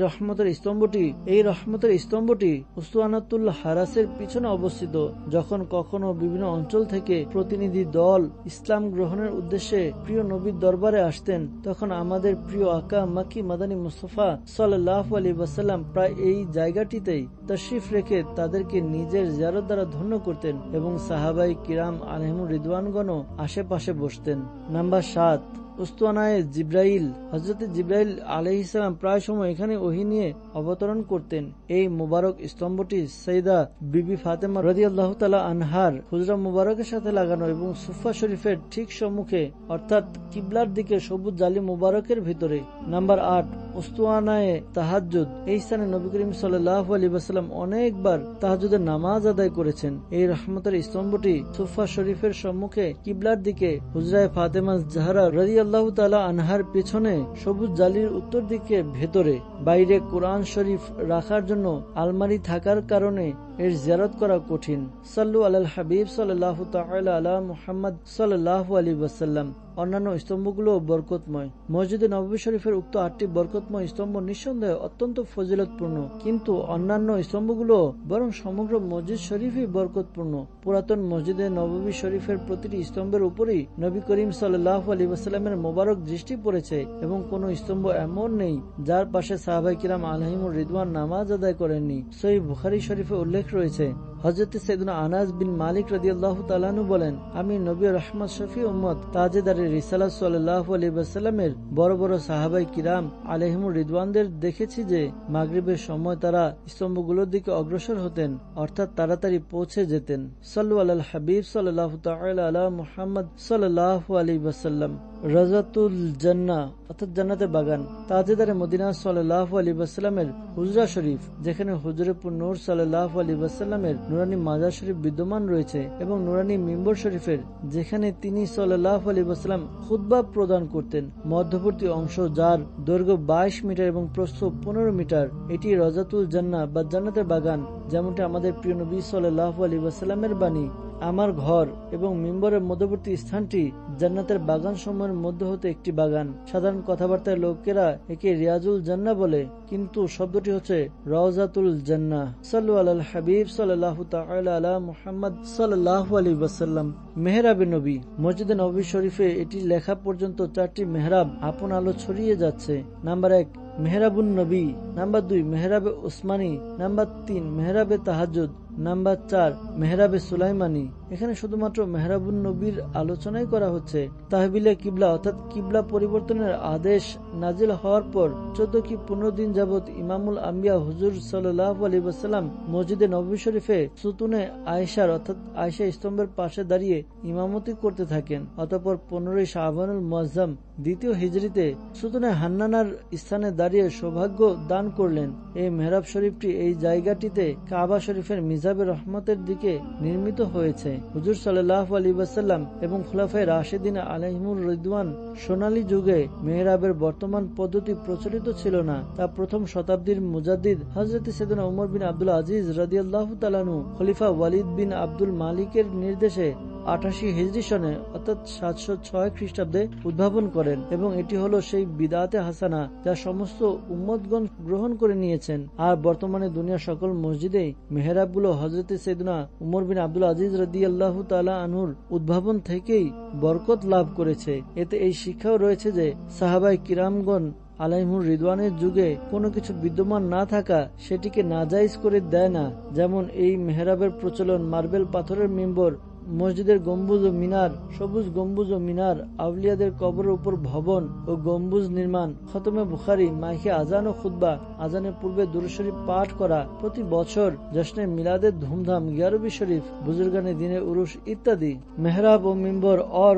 রহমতের স্তম্ভটি উস্তুয়ানাতুল হারাসের পিছনে অবস্থিত। যখন কখনো বিভিন্ন অঞ্চল থেকে প্রতিনিধি দল ইসলাম গ্রহণের উদ্দেশ্যে প্রিয় নবীর দরবারে আসতেন, তখন আমাদের প্রিয় আকা মাক্কি মাদানী মুস্তাফা সাল্লাল্লাহু আলাইহি ওয়াসাল্লাম প্রায় এই জায়গাটিতেই তাশরিফ রেখে তাদেরকে নিজের জিয়ারত দ্বারা ধন্য করতেন এবং সাহাবাই কিরাম আলাইহিমুর রিদওয়ানগণও আশেপাশে বসতেন। নাম্বার ৭, উস্তুয়ানায়ে জিব্রাইল। হযরত জিব্রাইল আলাইহিস সালাম প্রায় সময় এখানে ওহী নিয়ে অবতরণ করতেন। এই মুবারক স্তম্ভটি সাইয়্যিদা বিবি ফাতেমা রাদিয়াল্লাহু তাআলা আনহার হুজরা মুবারকের সাথে লাগানো এবং সুফা শরীফের ঠিক সম্মুখে অর্থাৎ কিবলার দিকে সবুজ জালি মুবারকের ভিতরে। নাম্বার ৮, উস্তুয়ানায়ে তাহাজ্জুদ। এই স্থানে নবী করিম সাল্লাল্লাহু আলাইহি ওয়াসাল্লাম অনেকবার তাহাজ্জুদের নামাজ আদায় করেছেন। এই রহমতের স্তম্ভটি সুফা শরীফের সম্মুখে কিবলার দিকে হুজরায়ে ফাতেমা জাহরা রাদিয়াল্লাহু তাআলা আনহার পেছনে সবুজ জালির উত্তর দিকে ভেতরে। বাইরে কোরআন শরীফ রাখার জন্য আলমারি থাকার কারণে এর জিয়ারত করা কঠিন। সাল্লু আলাল হাবিব সাল্লাল্লাহু তাআলা আলা মুহাম্মদ সাল্লাল্লাহু আলাইহি ওয়াসাল্লাম। অন্যান্য স্তম্ভগুলো বরকতময়। মসজিদে নববী শরীফের উক্ত ৮টি বরকতময় স্তম্ভ নিঃসন্দেহে অত্যন্ত ফজিলতপূর্ণ, কিন্তু অন্যান্য স্তম্ভগুলো বরং সমগ্র মসজিদ শরীফই বরকতপূর্ণ। পুরাতন মসজিদে নববী শরীফের প্রতিটি স্তম্ভের উপরই নবী করিম সাল্লাল্লাহু আলাইহি ওয়াসাল্লামের মোবারক দৃষ্টি পড়েছে এবং কোন স্তম্ভ এমন নেই যার পাশে সাহাবায়ে কিরাম আলাইহিমুর রিদওয়ান নামাজ আদায় করেননি। সহিহ বুখারী শরীফে উল্লেখ রয়েছে, হযরত সাইয়েদনা আনাস বিন মালিক রাদিয়াল্লাহু তাআলা আনহু বলেন, আমি নবী রাহমাত শফি উম্মত তাজেদারে রিসালাত সাল্লাল্লাহু আলাইহি ওয়াসাল্লামের বড় বড় সাহাবায়ে কিরাম আলাইহিমুর রিদওয়ানদের দেখেছি যে মাগরিবের সময় তারা স্তম্ভগুলোর দিকে অগ্রসর হতেন, অর্থাৎ তাড়াতাড়ি পৌঁছে যেতেন। সাল্লু আলাল হাবিব সাল্লাল্লাহু তাআলা আলা মুহাম্মদ সাল্লাল্লাহু আলাইহি ওয়াসাল্লাম। রাজাতুল জান্নাহ অর্থাৎ জান্নাতের বাগান। তাজেদারে মদিনা সাল্লাল্লাহু আলাইহি ওয়াসাল্লামের হুজরা শরীফ, যেখানে হুজুরে নূর সাল্লাল্লাহু আলাইহি ওয়াসাল্লামের নুরানি মাজার শরীফ বিদ্যমান রয়েছে, এবং নুরানি মিম্বর শরীফের, যেখানে তিনি সাল্লাল্লাহু আলাইহি ওয়াসাল্লাম খুতবা প্রদান করতেন। মধ্যবর্তী অংশ যার দৈর্ঘ্য 22 মিটার এবং প্রস্থ 15 মিটার, এটি রাজাতুল জান্নাহ বা জান্নাতের বাগান, যেমনটি আমাদের প্রিয় নবী সাল্লাল্লাহু আলাইহি ওয়াসাল্লামের বাণী। আমার ঘর এবং মিম্বরের মধ্যবর্তী স্থানটি জান্নাতের বাগান সমূহের মধ্য হতে একটি বাগান। সাধারণ কথাবার্তায় লোকেরা একে রিয়াজুল জান্নাহ বলে, কিন্তু শব্দটি হচ্ছে রওজাতুল জান্নাহ। সাল্লু আলাল হাবিব সাল্লাল্লাহু তাআলা আলা মুহাম্মদ সাল্লাল্লাহু আলাইহি ওয়াসাল্লাম। মেহরাবে নবী। মসজিদে নববী শরীফে এটি লেখা পর্যন্ত 4টি মেহরাব আপন আলো ছড়িয়ে যাচ্ছে। নাম্বার 1, মেহরাবুন নবী। নাম্বার 2, মেহরাবে উসমানী। নাম্বার 3, মেহরাবে তাহাজ্জুদ। নাম্বার 4, মেহরাবে সুলাইমানি। এখানে শুধুমাত্র মেহরাবুন নবীর আলোচনাই করা হচ্ছে। তাহবিলে কিবলা অর্থাৎ কিবলা পরিবর্তনের আদেশ নাজিল হওয়ার পর 14 কি 15 দিন যাবত ইমামুল আম্বিয়া হুজুর সাল্লাল্লাহু আলাইহি ওয়াসাল্লাম মসজিদে নববী শরীফে সুতুনে আয়েশার অর্থাৎ আয়েশা স্তম্ভের পাশে দাঁড়িয়ে ইমামতি করতে থাকেন। অতঃপর 15 শাবানুল মুআজ্জম 2য় হিজরিতে সুতুনে হান্নানার স্থানে দাঁড়িয়ে সৌভাগ্য দান করলেন। এই মেহরাব শরীফটি এই জায়গাটিতে কাবা শরীফের মিজাবে রহমতের দিকে নির্মিত হয়েছে। হুজুর সাল্লাল্লাহু আলাইহি ওয়াসাল্লাম এবং খুলাফায়ে রাশিদিন আলাইহিমুর রিদওয়ান সোনালী যুগে মেহরাবের বর্তমান পদ্ধতি প্রচলিত ছিল না। তা প্রথম শতাব্দীর মুজাদ্দিদ হযরত সাইয়েদনা ওমর বিন আব্দুল আজিজ রাদিয়াল্লাহু তাআলা আনহু খলিফা ওয়ালিদ বিন আব্দুল মালিকের নির্দেশে 88 হিজরি সনে অর্থাৎ 706 খ্রিস্টাব্দে উদ্ভাবন করেন, এবং এটি হলো সেই বিদআতে হাসানা যা সমস্ত উম্মতগণ গ্রহণ করে নিয়েছেন। আর বর্তমানে দুনিয়ার সকল মসজিদেই মেহরাবগুলো হযরত সাইয়েদনা উমর বিন আব্দুল আজিজ রাদিয়াল্লাহু তাআলা আনহুর উদ্ভাবন থেকেই বরকত লাভ করেছে। এতে এই শিক্ষাও রয়েছে যে সাহাবায়ে কিরামগণ আলাইহিমুর রিদওয়ানের যুগে কোনো কিছু বিদ্যমান না থাকা সেটিকে নাজায়েজ করে দেয় না। যেমন এই মেহরাবের প্রচলন, মার্বেল পাথরের মিম্বর, মসজিদের গম্বুজ ও মিনার, সবুজ গম্বুজ ও মিনার, আউলিয়াদের কবরের উপর ভবন ও গম্বুজ নির্মাণ, খতমে বুখারী, মাইকে আজান ও খুতবা, আজানের পূর্বে দুরূদ শরীফ পাঠ করা, প্রতি বছর জশ্নে মিলাদের ধুমধাম, গিয়ারবি শরীফ, বুজুর্গানে দিনের উরুস ইত্যাদি। মেহরাব ও মিম্বর और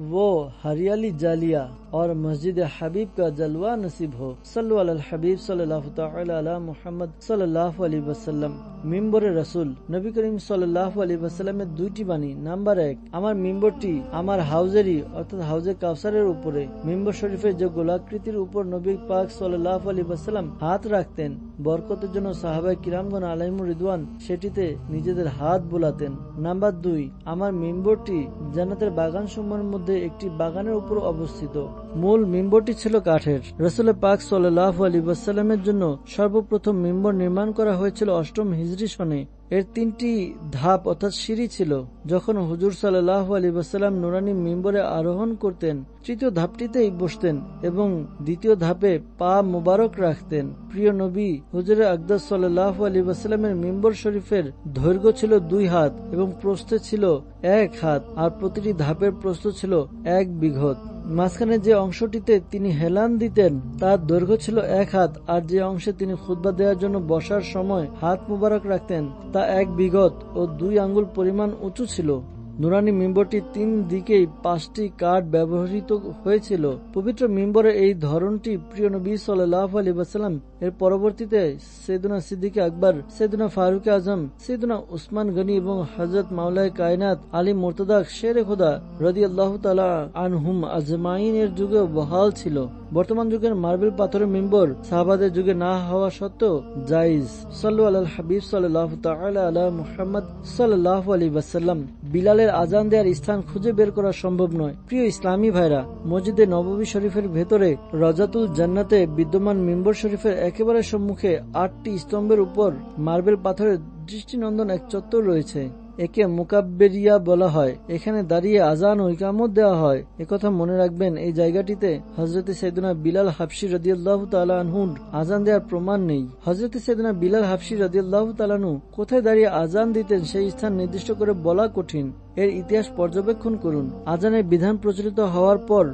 वो हरियाली जालिया। और मस्जिद हबीब का जलवा नसीब हो। सल्लु अलल हबीब सल्लल्लाहु तआला अला मुहम्मद सल्लल्लाहु अलैहि वसल्लम। মিম্বরে রাসূল নবী করিম সাল্লাল্লাহু আলাইহি ওয়াসাল্লামের দুইটি বাণী। নাম্বার 1, আমার মিম্বরটি আমার হাউজেরই অর্থাৎ হাউজে কাউসারের উপরে। মিম্বর শরীফের যে গোলাকৃতির উপর নবী পাক সাল্লাল্লাহু আলাইহি ওয়াসাল্লাম হাত রাখতেন বরকতের জন্য সাহাবায়ে কিরামগণ আলাইহিম রিদওয়ান সেটিতে নিজেদের হাত বোলাতেন। নাম্বার 2, আমার মিম্বরটি জান্নাতের বাগানসমূহের মধ্যে একটি বাগানের উপর অবস্থিত। মূল মিম্বরটি ছিল কাঠের। রাসূল পাক সাল্লাল্লাহু আলাইহি ওয়াসাল্লামের জন্য সর্বপ্রথম মিম্বর নির্মাণ করা হয়েছিল 8ম হিজরি সনে। এর 3টি ধাপ অর্থাৎ সিঁড়ি ছিল। যখন হুজুর সাল্লাল্লাহু আলাইহি ওয়াসাল্লাম নুরানি মিম্বরে আরোহণ করতেন, তৃতীয় ধাপটিতেই বসতেন এবং দ্বিতীয় ধাপে পা মুবারক রাখতেন। প্রিয় নবী হুজুরে আকদাস সাল্লাল্লাহু আলাইহি ওয়াসাল্লামের মিম্বর শরীফের দৈর্ঘ্য ছিল 2 হাত এবং প্রস্থে ছিল 1 হাত, আর প্রতিটি ধাপের প্রস্থ ছিল 1 বিঘত। মাঝখানে যে অংশটিতে তিনি হেলান দিতেন তার দৈর্ঘ্য ছিল 1 হাত, আর যে অংশে তিনি খুতবা দেওয়ার জন্য বসার সময় হাত মুবারক রাখতেন তা 1 বিঘত ও 2 আঙ্গুল পরিমাণ উঁচু ছিল। নুরানি মিম্বরটি 3 দিকেই 5টি কাঠ ব্যবহৃত হয়েছিল। পবিত্র মিম্বরের এই ধরনটি প্রিয় নবী সাল্লাল্লাহু আলাইহি ওয়াসাল্লাম এর পরবর্তীতে সাইয়েদুনা সিদ্দিক আকবর, সাইয়েদুনা ফারুক আজম, সাইয়েদুনা উসমান গনি এবং হযরত মাওলায়ে কায়নাত আলী মুর্তজা শেরে খোদা রাদিয়াল্লাহু তাআলা আনহুম আজমাইন এর যুগে বহাল ছিল। বর্তমান যুগের মার্বেল পাথরের মিম্বর সাহাবাদের যুগে না হওয়া সত্ত্বেও জায়েজ। সাল্লু আলাল হাবিব সাল্লাল্লাহু তাআলা আলা মুহাম্মদ সাল্লাল্লাহু আলাইহি ওয়াসাল্লাম। বিলালের আজান দেওয়ার স্থান খুঁজে বের করা সম্ভব নয়। প্রিয় ইসলামী ভাইরা, মসজিদে নববী শরীফের ভেতরে রজাতুল জান্নাতে বিদ্যমান মিম্বর শরীফের একেবারে সম্মুখে 8টি স্তম্ভের উপর মার্বেল পাথরের দৃষ্টিনন্দন এক চত্বর রয়েছে। একে মুকাব্বেরিয়া বলা হয়। এখানে দাঁড়িয়ে আজান ও ইকামত দেওয়া হয়। একথা মনে রাখবেন, এই জায়গাটিতে হযরত সাইয়েদুনা বিলাল হাবশী রাদিয়াল্লাহু তাআলা আনহুর আজান দেওয়ার প্রমাণ নেই। হযরত সাইয়েদুনা বিলাল হাবশী রাদিয়াল্লাহু তাআলা আনহু কোথায় দাঁড়িয়ে আজান দিতেন সেই স্থান নির্দিষ্ট করে বলা কঠিন। এর ইতিহাস পর্যবেক্ষণ করুন। আজানের বিধান প্রচলিত হওয়ার পর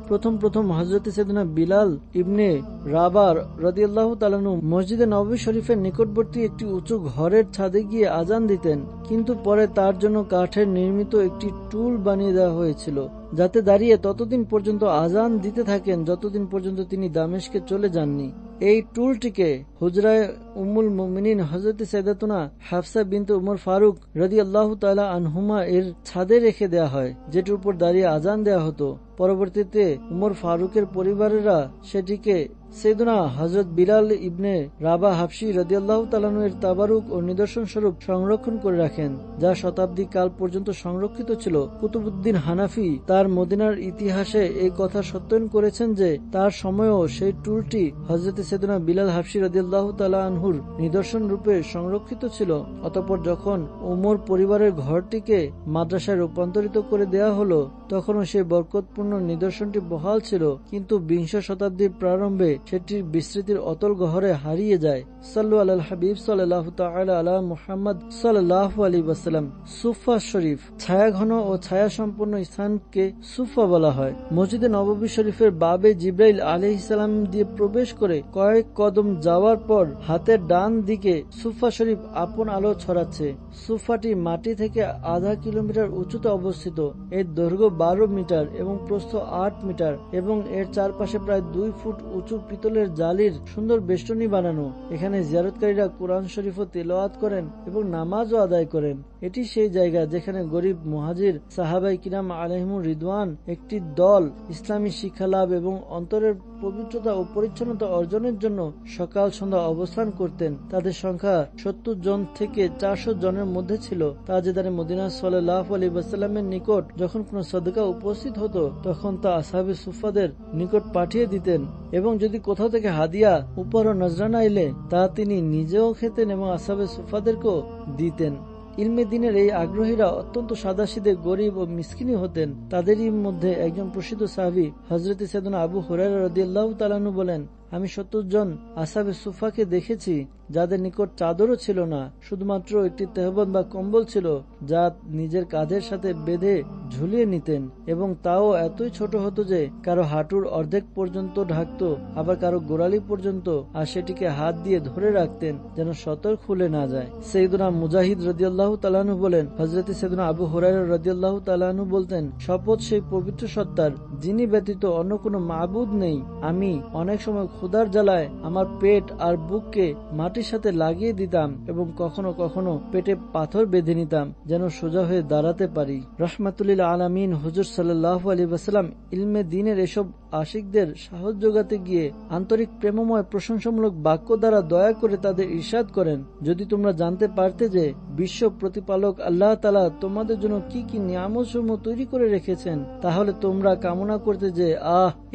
প্রথম হযরত সাইয়েদুনা বিলাল ইবনে রাবাহ রাদিয়াল্লাহু তাআলা আনহু মসজিদে নববী শরীফের নিকটবর্তী একটি উঁচু ঘরের ছাদে গিয়ে আজান দিতেন, কিন্তু পরে তার জন্য কাঠের নির্মিত একটি টুল বানিয়ে দেওয়া হয়েছিল, যাতে দাঁড়িয়ে ততদিন পর্যন্ত আজান দিতে থাকেন যতদিন পর্যন্ত তিনি দামেস্কে চলে যাননি। এই টুলটিকে হুজরায়ে উম্মুল মুমিনিন হযরত সাইয়েদাতুনা হাফসা বিনতে উমর ফারুক রাদিয়াল্লাহু তাআলা আনহুমা এর ছাদে রেখে দেওয়া হয়, যেটির উপর দাঁড়িয়ে আজান দেওয়া হতো। পরবর্তীতে উমর ফারুকের পরিবারেরা সেটিকে সাইয়েদুনা হযরত বিলাল ইবনে রাবাহ হাবশী রাদিয়াল্লাহু তাআলা এর তাবারুক ও নিদর্শন স্বরূপ সংরক্ষণ করে রাখেন, যা শতাব্দী কাল পর্যন্ত সংরক্ষিত ছিল। কুতুবউদ্দিন হানাফি তার মদিনার ইতিহাসে এই কথা সত্যায়ন করেছেন যে তার সময়ও সেই টুলটি হযরত সাইয়েদুনা বিলাল হাবশী রাদিয়াল্লাহু তাআলা আনহুর নিদর্শন রূপে সংরক্ষিত ছিল। অতঃপর যখন উমর পরিবারের ঘরটিকে মাদ্রাসায় রূপান্তরিত করে দেয়া হলো, তখনও সেই বরকতপূর্ণ নিদর্শনটি বহাল ছিল, কিন্তু 20 শতাব্দীর প্রারম্ভে সেটির বিস্তৃতির অতল গহরে হারিয়ে যায়। সাল্লু আলাল হাবিব সাল্লাল্লাহু তাআলা আলা মুহাম্মদ সাল্লাল্লাহু আলাইহি ওয়াসাল্লাম। সুফা শরীফ, ছায়াঘন ও ছায়া সম্পন্ন স্থানকে সুফা বলা হয়। মসজিদে নববী শরীফের বাবে জিব্রাইল আলাইহিস সালাম দিয়ে প্রবেশ করে কয়েক কদম যাওয়ার পর হাতের ডান দিকে সুফা শরীফ আপন আলো ছড়াচ্ছে। সুফাটি মাটি থেকে আধা কিলোমিটার উঁচুতে অবস্থিত। এর দৈর্ঘ্য 12 মিটার এবং প্রস্থ 8 মিটার এবং এর চারপাশে প্রায় 2 ফুট উঁচু পিতলের জালির সুন্দর বেষ্টনী বানানো। এখানে জিয়ারতকারীরা কোরআন শরীফও তেলাওয়াত করেন এবং নামাজও আদায় করেন। এটি সেই জায়গা যেখানে গরিব মুহাজির সাহাবায়ে কিরাম আলাইহিমুর রিদওয়ান একটি দল ইসলামী শিক্ষা লাভ এবং অন্তরের পবিত্রতা ও পরিচ্ছন্নতা অর্জনের জন্য সকাল সন্ধ্যা অবস্থান করতেন। তাদের সংখ্যা 70 জন থেকে 400 জনের মধ্যে ছিল। তাজেদারে মদিনা সাল্লাল্লাহু আলাইহি ওয়াসাল্লামের নিকট যখন কোনো সদকা উপস্থিত হতো, তখন তা আসহাবে সুফাদের নিকট পাঠিয়ে দিতেন, এবং যদি কোথাও থেকে হাদিয়া, উপহার ও নজরানা এলে তা তিনি নিজেও খেতেন এবং আসহাবে সুফাদেরকেও দিতেন। ইলমে দিনের এই আগ্রহীরা অত্যন্ত সাদাসিধে, গরিব ও মিসকিনি হতেন। তাদেরই মধ্যে একজন প্রসিদ্ধ সাহাবী হযরত সাইয়েদুনা আবু হুরায়রা রাদিয়াল্লাহু তাআলা আনহু বলেন, আমি 70 জন আসহাবে সুফাকে দেখেছি যাদের নিকট চাদরও ছিল না, শুধুমাত্র একটি তেহবন্দ বা কম্বল ছিল যা নিজের কাঁধের সাথে বেঁধে ঝুলিয়ে নিতেন, এবং তাও এতই ছোট হতো যে কারো হাঁটুর অর্ধেক পর্যন্ত ঢাকতো, আবার কারো গোড়ালি পর্যন্ত, আর সেটিকে হাত দিয়ে ধরে রাখতেন যেন সতর্ক খুলে না যায়। সৈয়দনা মুজাহিদ রাদিয়াল্লাহু তাআলা আনহু বলেন, হযরত সৈয়দনা আবু হুরায়রা রাদিয়াল্লাহু তাআলা আনহু বলতেন, শপথ সেই পবিত্র সত্তার যিনি ব্যতীত অন্য কোনো মাবুদ নেই, আমি অনেক সময় ক্ষুধার জ্বালায় আমার পেট আর বুককে মাটির সাথে লাগিয়ে দিতাম এবং কখনো কখনো পেটে পাথর বেঁধে নিতাম যেন সোজা হয়ে দাঁড়াতে পারি। রাহমাতুল আলামিন হুজুর সাল্লাল্লাহু আলাইহি ওয়াসাল্লাম ইলমে দ্বীনের এসব আশিকদের সাহস যোগাতে গিয়ে আন্তরিক প্রেমময় প্রশংসামূলক বাক্য দ্বারা দয়া করে তাদের ইরশাদ করেন, যদি তোমরা জানতে পারতে যে বিশ্ব প্রতিপালক আল্লাহ তাআলা তোমাদের জন্য কি কি নিয়ামতসমূহ তৈরি করে রেখেছেন, তাহলে তোমরা কামনা করতে যে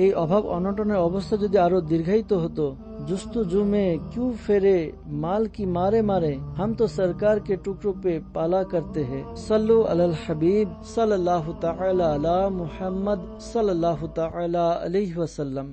এই অভাব অনটনের অবস্থা যদি আরো দীর্ঘায়িত হতো। जुस्तुजू में क्यों फेरे माल की मारे मारे, हम तो सरकार के टुकड़ों पे पाला करते हैं। सल्लु अलल हबीब सल्लल्लाहु ताला अला मुहम्मद सल्लल्लाहु ताला अलैहि वसल्लम।